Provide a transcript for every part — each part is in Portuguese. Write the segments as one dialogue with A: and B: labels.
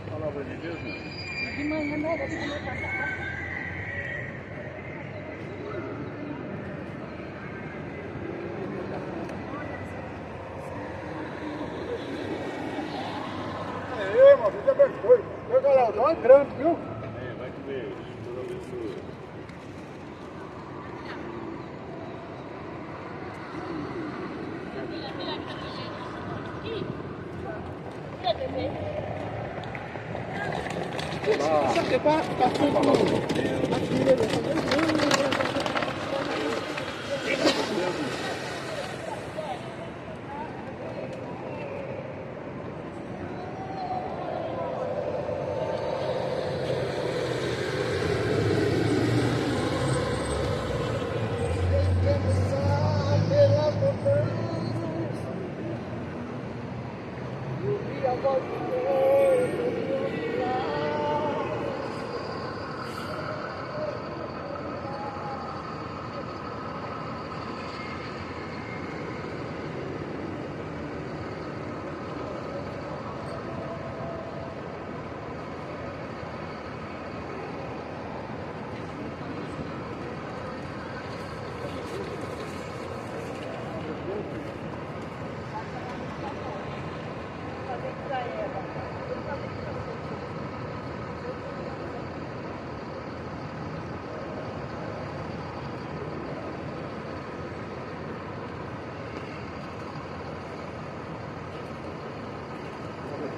A: Palavra de Deus, né?
B: De manhã não era de comer passar.
C: Mas Deus abençoe. Meu galardão é grande, viu?
A: Vai com Deus. Deus abençoe.
C: Isso aqui é para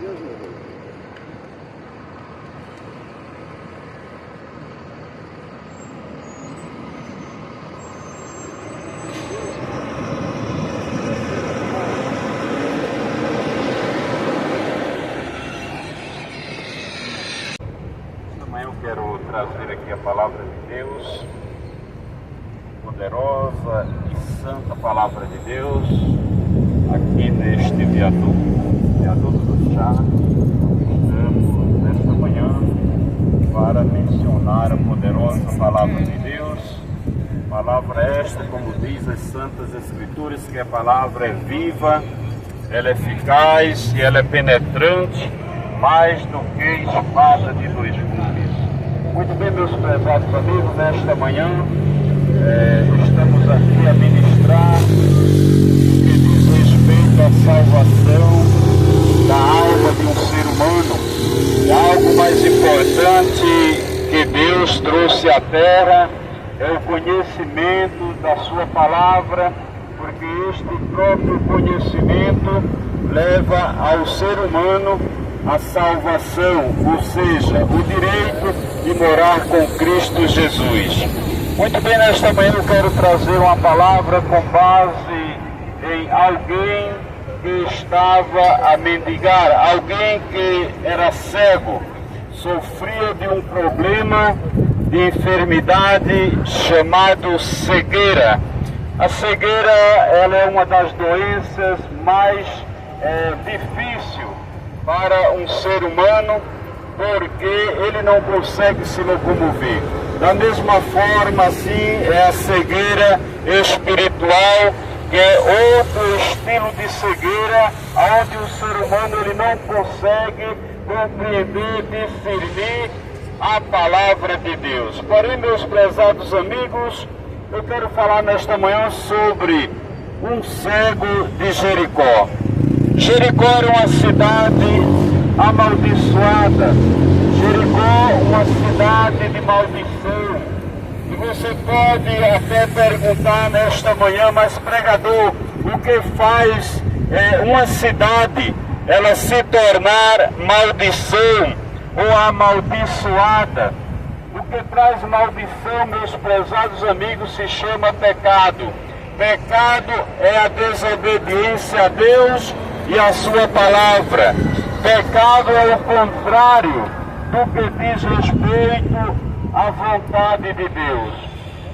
C: Deus, meu Deus.
A: Amanhã eu quero trazer aqui a palavra de Deus, poderosa e santa palavra de Deus, aqui neste viaduto do chá. Estamos nesta manhã para mencionar a poderosa palavra de Deus. Palavra esta, como diz as Santas Escrituras, que a palavra é viva, ela é eficaz e ela é penetrante, mais do que espada de dois gumes. Muito bem, meus prezados amigos, nesta manhã estamos aqui a ministrar o que diz respeito à salvação da alma de um ser humano. E algo mais importante que Deus trouxe à terra é o conhecimento da sua palavra, porque este próprio conhecimento leva ao ser humano a salvação, ou seja, o direito de morar com Cristo Jesus. Muito bem, nesta manhã eu quero trazer uma palavra com base em alguém que estava a mendigar, alguém que era cego, sofria de um problema de enfermidade chamado cegueira. A cegueira, ela é uma das doenças mais difíceis para um ser humano, porque ele não consegue se locomover. Da mesma forma, assim, é a cegueira espiritual, que é outro estilo de cegueira, onde o ser humano ele não consegue compreender, discernir a palavra de Deus. Porém, meus prezados amigos, eu quero falar nesta manhã sobre um cego de Jericó. Jericó era uma cidade amaldiçoada. Jericó, uma cidade de maldição. E você pode até perguntar nesta manhã, mas pregador, o que faz uma cidade ela se tornar maldição ou amaldiçoada? O que traz maldição, meus prezados amigos, se chama pecado. Pecado é a desobediência a Deus e a sua palavra. Pecado é o contrário do que diz respeito à vontade de Deus.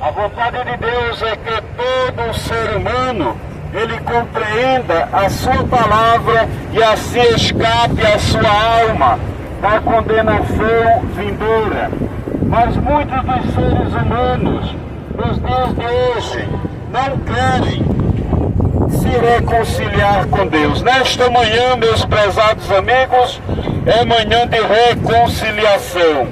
A: A vontade de Deus é que todo ser humano ele compreenda a sua palavra e assim escape a sua alma da condenação vindoura. Mas muitos dos seres humanos nos dias de hoje não querem se reconciliar com Deus. Nesta manhã, meus prezados amigos, é manhã de reconciliação.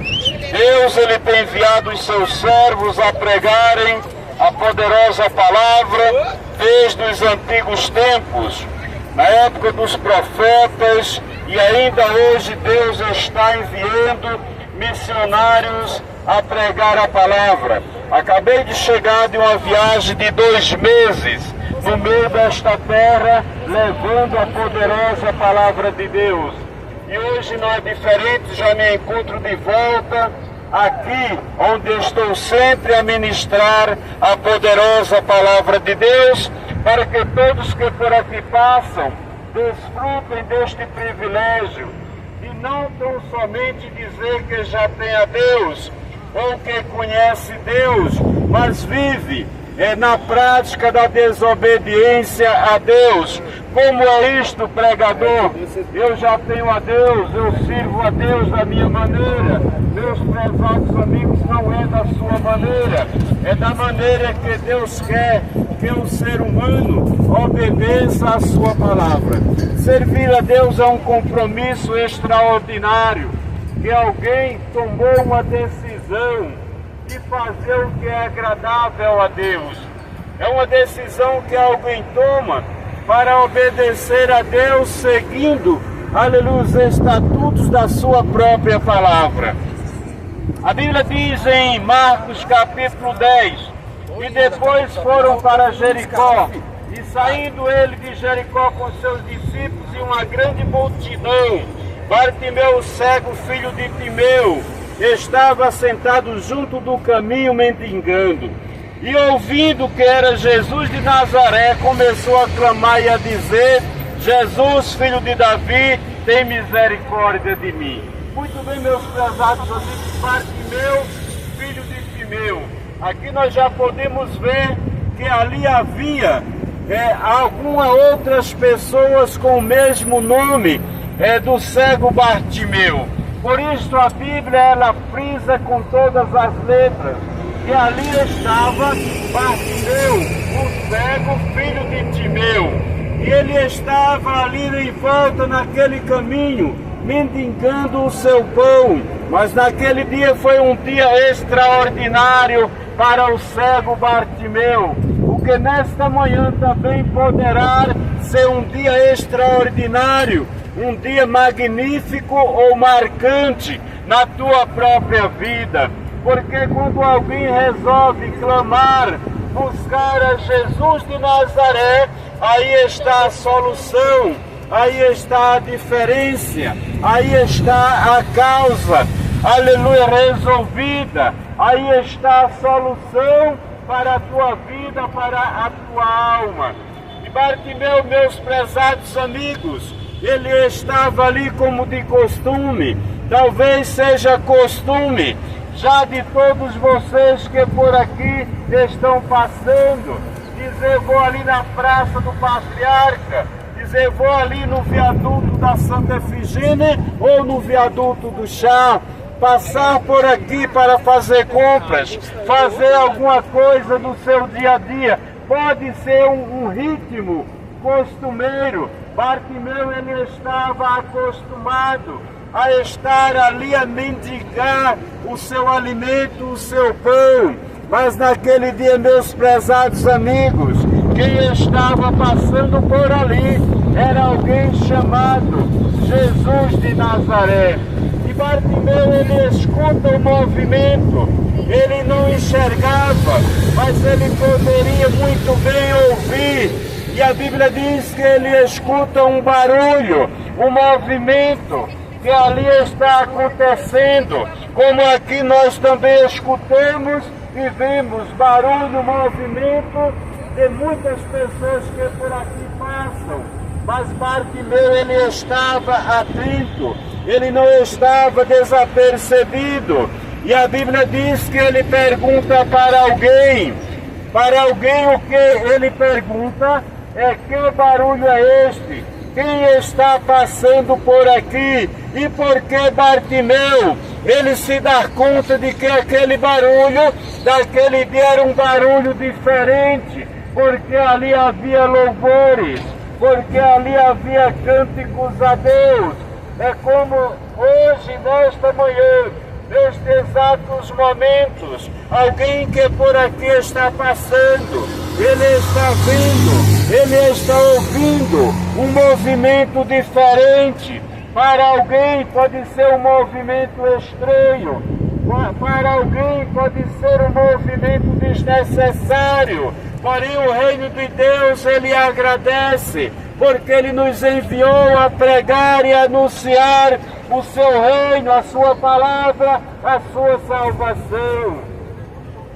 A: Deus, Ele tem enviado os seus servos a pregarem a poderosa palavra desde os antigos tempos, na época dos profetas, e ainda hoje Deus está enviando missionários a pregar a palavra. Acabei de chegar de uma viagem de 2 meses no meio desta terra, levando a poderosa palavra de Deus. E hoje não é diferente, já me encontro de volta aqui, onde estou sempre a ministrar a poderosa palavra de Deus, para que todos que por aqui passam desfrutem deste privilégio e não tão somente dizer que já tem a Deus ou que conhece Deus, mas vive na prática da desobediência a Deus. Como é isto, pregador? Eu já tenho a Deus, eu sirvo a Deus da minha maneira. Meus prezados amigos, não é da sua maneira, é da maneira que Deus quer que o ser humano obedeça a sua palavra. Servir a Deus é um compromisso extraordinário, que alguém tomou uma decisão de fazer o que é agradável a Deus. É uma decisão que alguém toma para obedecer a Deus, seguindo, aleluia, os estatutos da sua própria palavra. A Bíblia diz em Marcos capítulo 10, e depois foram para Jericó, e saindo ele de Jericó com seus discípulos e uma grande multidão, Bartimeu, o cego, filho de Timeu, estava sentado junto do caminho mendigando. E ouvindo que era Jesus de Nazaré, começou a clamar e a dizer: Jesus, filho de Davi, tem misericórdia de mim. Muito bem, meus prezados amigos, Bartimeu, filho de Timeu. Aqui nós já podemos ver que ali havia algumas outras pessoas com o mesmo nome do cego Bartimeu. Por isso a Bíblia, ela frisa com todas as letras que ali estava Bartimeu, o cego, filho de Timeu. E ele estava ali em volta naquele caminho, mendigando o seu pão. Mas naquele dia foi um dia extraordinário para o cego Bartimeu, o que nesta manhã também poderá ser um dia extraordinário, um dia magnífico ou marcante na tua própria vida. Porque quando alguém resolve clamar, buscar a Jesus de Nazaré, aí está a solução, aí está a diferença, aí está a causa, aleluia, resolvida, aí está a solução para a tua vida, para a tua alma. E Bartimeu, meus prezados amigos, ele estava ali como de costume, talvez seja costume já de todos vocês que por aqui estão passando, dizer: vou ali na Praça do Patriarca, dizer: vou ali no viaduto da Santa Efigênia ou no viaduto do Chá, passar por aqui para fazer compras, fazer alguma coisa do seu dia a dia. Pode ser um ritmo costumeiro. Bartimeu, ele estava acostumado a estar ali a mendigar o seu alimento, o seu pão. Mas naquele dia, meus prezados amigos, quem estava passando por ali era alguém chamado Jesus de Nazaré. E Bartimeu, ele escuta o movimento, ele não enxergava, mas ele poderia muito bem ouvir. E a Bíblia diz que ele escuta um barulho, um movimento que ali está acontecendo, como aqui nós também escutamos e vimos barulho, movimento de muitas pessoas que por aqui passam. Mas Bartimeu, ele estava atento, ele não estava desapercebido. E a Bíblia diz que ele pergunta para alguém o que ele pergunta é: que barulho é este? Quem está passando por aqui? E por que Bartimeu, ele se dá conta de que aquele barulho daquele dia era um barulho diferente, porque ali havia louvores, porque ali havia cânticos a Deus. É como hoje, nesta manhã, neste exatos momentos, alguém que por aqui está passando, ele está vendo, ele está ouvindo um movimento diferente. Para alguém pode ser um movimento estranho, para alguém pode ser um movimento desnecessário, porém o reino de Deus ele agradece, porque ele nos enviou a pregar e anunciar o seu reino, a sua palavra, a sua salvação.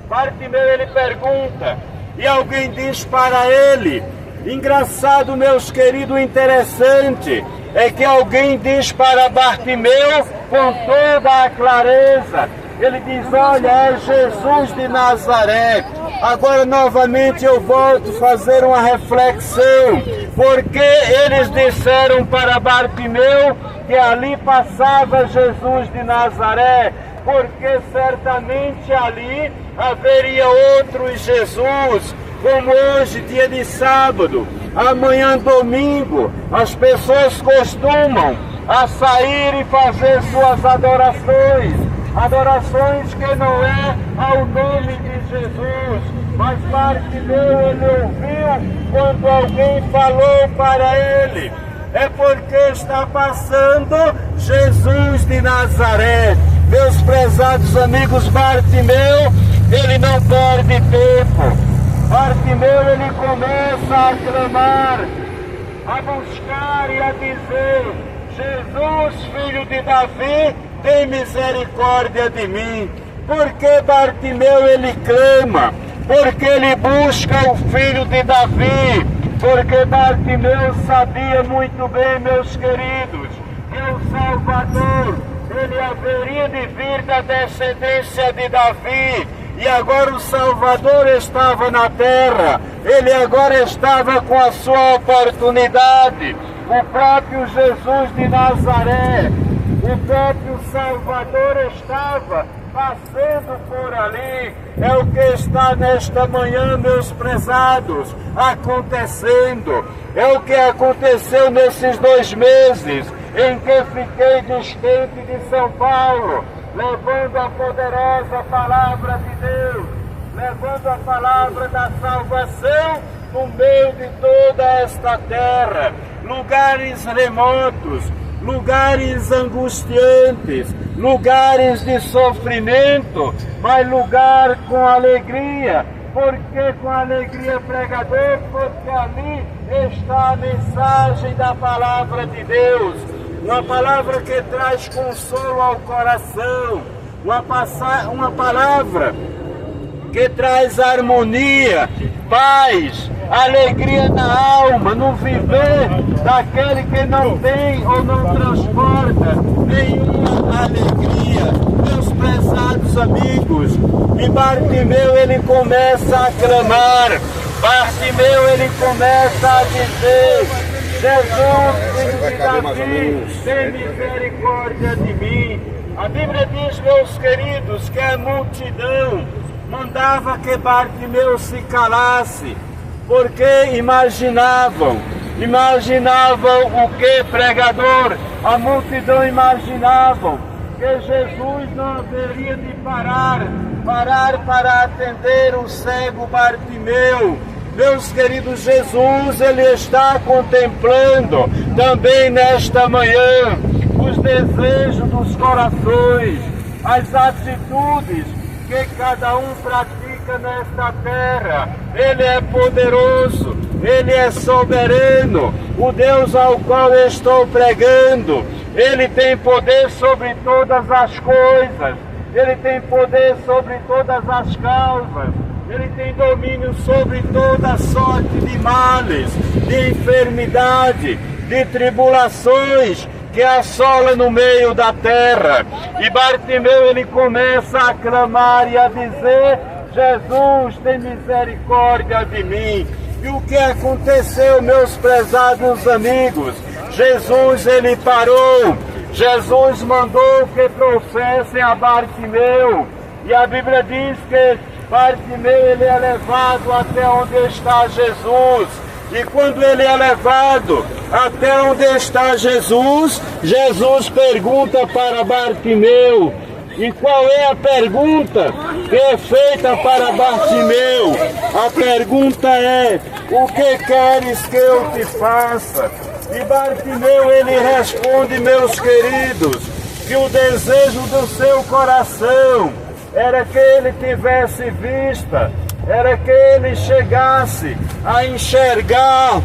A: Bartimeu ele pergunta, e alguém diz para ele, engraçado, meus queridos, interessante, é que alguém diz para Bartimeu com toda a clareza, ele diz, olha, é Jesus de Nazaré. Agora novamente eu volto a fazer uma reflexão, porque eles disseram para Bartimeu que ali passava Jesus de Nazaré, porque certamente ali haveria outro Jesus, como hoje, dia de sábado, amanhã domingo, as pessoas costumam a sair e fazer suas adorações, adorações que não é ao nome de Jesus, mas Bartimeu ele ouviu quando alguém falou para ele, é porque está passando Jesus de Nazaré. Meus prezados amigos, Bartimeu, ele não perde tempo. Bartimeu ele começa a clamar, a buscar e a dizer, Jesus, filho de Davi, tem misericórdia de mim. Porque Bartimeu ele clama, porque ele busca o filho de Davi, porque Bartimeu sabia muito bem, meus queridos, que o Salvador, ele haveria de vir da descendência de Davi, e agora o Salvador estava na terra, ele agora estava com a sua oportunidade, o próprio Jesus de Nazaré, o próprio Salvador estava passando por ali. É o que está nesta manhã, meus prezados, acontecendo. É o que aconteceu nesses 2 meses em que fiquei distante de São Paulo, levando a poderosa palavra de Deus, levando a palavra da salvação no meio de toda esta terra, lugares remotos, lugares angustiantes, lugares de sofrimento, mas lugar com alegria. Porque com alegria, pregador? Porque ali está a mensagem da palavra de Deus, uma palavra que traz consolo ao coração, uma palavra que traz harmonia, paz, alegria na alma, no viver daquele que não tem ou não transporta nenhuma alegria. Meus prezados amigos, e Bartimeu ele começa a clamar, Bartimeu ele começa a dizer, Jesus, filho de Davi, tem misericórdia de mim. A Bíblia diz, meus queridos, que a multidão mandava que Bartimeu se calasse, porque imaginavam o que, pregador? A multidão imaginavam que Jesus não haveria de parar para atender o cego Bartimeu. Meus queridos, Jesus, ele está contemplando também nesta manhã os desejos dos corações, as atitudes que cada um pratica nesta terra. Ele é poderoso, ele é soberano, o Deus ao qual eu estou pregando, ele tem poder sobre todas as coisas, ele tem poder sobre todas as causas, ele tem domínio sobre toda sorte de males, de enfermidade, de tribulações que assola no meio da terra. E Bartimeu ele começa a clamar e a dizer, Jesus, tem misericórdia de mim. E o que aconteceu, meus prezados amigos? Jesus ele parou, Jesus mandou que trouxessem a Bartimeu. E a Bíblia diz que Bartimeu, ele é levado até onde está Jesus. E quando ele é levado até onde está Jesus, Jesus pergunta para Bartimeu. E qual é a pergunta que é feita para Bartimeu? A pergunta é: o que queres que eu te faça? E Bartimeu, ele responde, meus queridos, que o desejo do seu coração era que ele tivesse vista, era que ele chegasse a enxergar.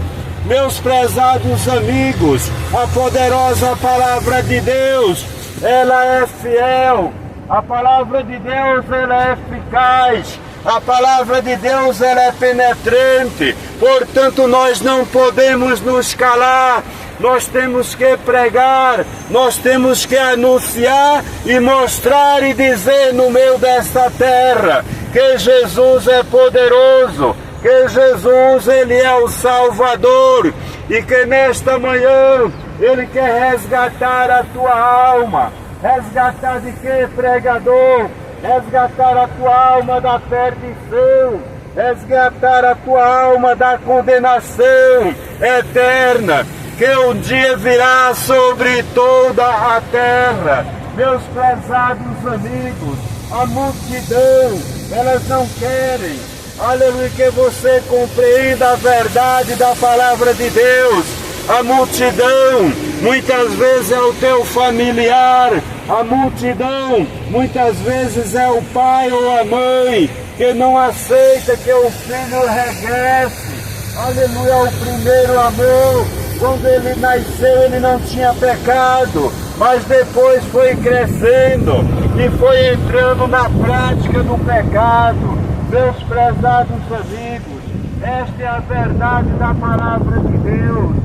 A: Meus prezados amigos, a poderosa palavra de Deus, ela é fiel, a palavra de Deus, ela é eficaz, a palavra de Deus, ela é penetrante. Portanto, nós não podemos nos calar, nós temos que pregar, nós temos que anunciar e mostrar e dizer no meio desta terra que Jesus é poderoso, que Jesus, ele é o Salvador, e que nesta manhã ele quer resgatar a tua alma. Resgatar de quê, pregador? Resgatar a tua alma da perdição, resgatar a tua alma da condenação eterna, que um dia virá sobre toda a terra. Meus prezados amigos, a multidão, elas não querem, aleluia, que você compreenda a verdade da palavra de Deus. A multidão muitas vezes é o teu familiar, a multidão muitas vezes é o pai ou a mãe que não aceita que o filho regresse, aleluia, ao primeiro amor. Quando ele nasceu, ele não tinha pecado, mas depois foi crescendo e foi entrando na prática do pecado. Meus prezados amigos, esta é a verdade da palavra de Deus.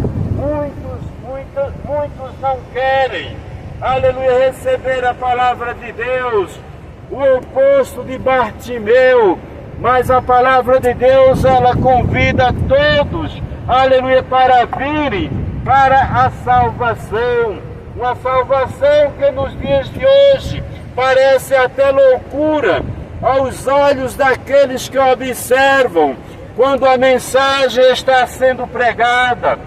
A: Muitos não querem, aleluia, receber a palavra de Deus, o oposto de Bartimeu, mas a palavra de Deus, ela convida todos, aleluia, para virem para a salvação. Uma salvação que nos dias de hoje parece até loucura aos olhos daqueles que observam quando a mensagem está sendo pregada.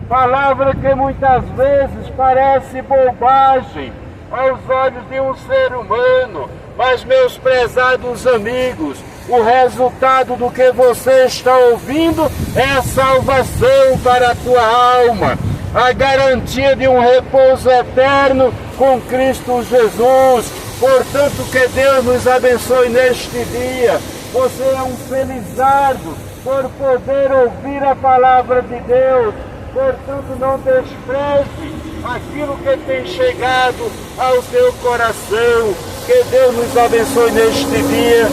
A: Palavra que muitas vezes parece bobagem aos olhos de um ser humano, mas, meus prezados amigos, o resultado do que você está ouvindo é a salvação para a tua alma, a garantia de um repouso eterno com Cristo Jesus. Portanto, que Deus nos abençoe neste dia. Você é um felizardo por poder ouvir a palavra de Deus. Portanto, não despreze aquilo que tem chegado ao teu coração. Que Deus nos abençoe neste dia.